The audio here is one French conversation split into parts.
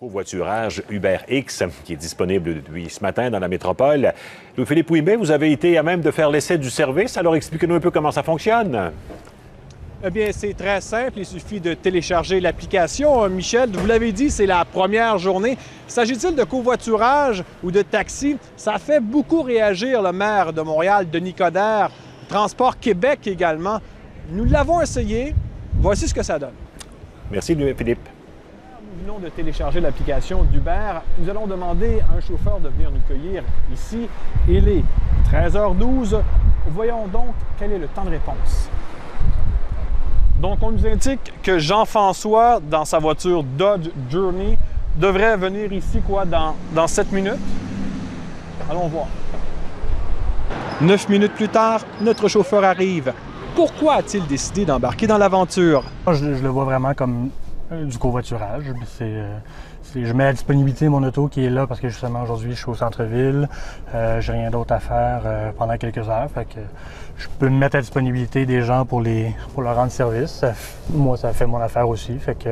Covoiturage UberX qui est disponible depuis ce matin dans la métropole. Louis-Philippe Ouimet, vous avez été à même de faire l'essai du service. Alors expliquez-nous un peu comment ça fonctionne. Eh bien, c'est très simple. Il suffit de télécharger l'application. Michel, vous l'avez dit, c'est la première journée. S'agit-il de covoiturage ou de taxi? Ça fait beaucoup réagir le maire de Montréal, Denis Coderre, Transport Québec également. Nous l'avons essayé. Voici ce que ça donne. Merci, Louis-Philippe. Nous venons de télécharger l'application d'Uber. Nous allons demander à un chauffeur de venir nous cueillir ici. Il est 13h12. Voyons donc quel est le temps de réponse. Donc, on nous indique que Jean-François, dans sa voiture Dodge Journey, devrait venir ici, dans 7 minutes. Allons voir. 9 minutes plus tard, notre chauffeur arrive. Pourquoi a-t-il décidé d'embarquer dans l'aventure? Je le vois vraiment comme du covoiturage. Je mets à disponibilité mon auto qui est là parce que justement aujourd'hui je suis au centre-ville, j'ai rien d'autre à faire pendant quelques heures. Fait que je peux me mettre à disponibilité des gens pour leur rendre service. Moi, ça fait mon affaire aussi. Fait que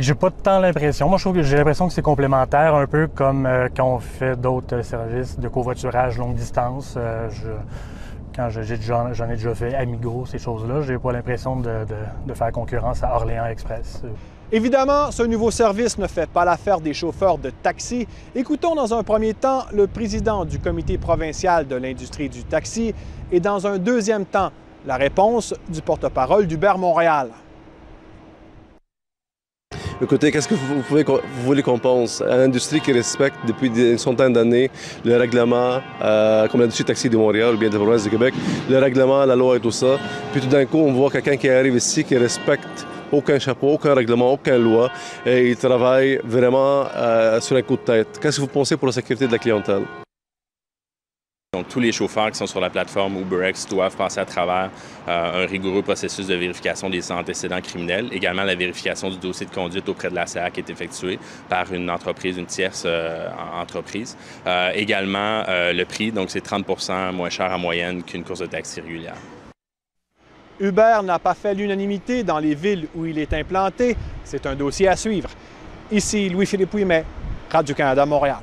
j'ai pas tant l'impression. Moi, je trouve que j'ai l'impression que c'est complémentaire, un peu comme quand on fait d'autres services de covoiturage longue distance. Quand j'en ai déjà fait à Migros, ces choses-là, j'ai pas l'impression de faire concurrence à Orléans Express. Évidemment, ce nouveau service ne fait pas l'affaire des chauffeurs de taxi. Écoutons dans un premier temps le président du comité provincial de l'industrie du taxi et dans un deuxième temps, la réponse du porte-parole d'Uber Montréal. Écoutez, qu'est-ce que vous voulez qu'on pense? À l'industrie qui respecte depuis une centaine d'années le règlement, comme l'industrie taxi de Montréal ou bien de la province de Québec, le règlement, la loi et tout ça. Puis tout d'un coup, on voit quelqu'un qui arrive ici qui respecte aucun chapeau, aucun règlement, aucune loi, et il travaille vraiment sur un coup de tête. Qu'est-ce que vous pensez pour la sécurité de la clientèle? Donc, tous les chauffeurs qui sont sur la plateforme UberX doivent passer à travers un rigoureux processus de vérification des antécédents criminels. Également, la vérification du dossier de conduite auprès de la CA qui est effectuée par une entreprise, une tierce entreprise. Également, le prix, donc c'est 30% moins cher en moyenne qu'une course de taxi régulière. Uber n'a pas fait l'unanimité dans les villes où il est implanté. C'est un dossier à suivre. Ici, Louis-Philippe Ouimet, Radio-Canada, Montréal.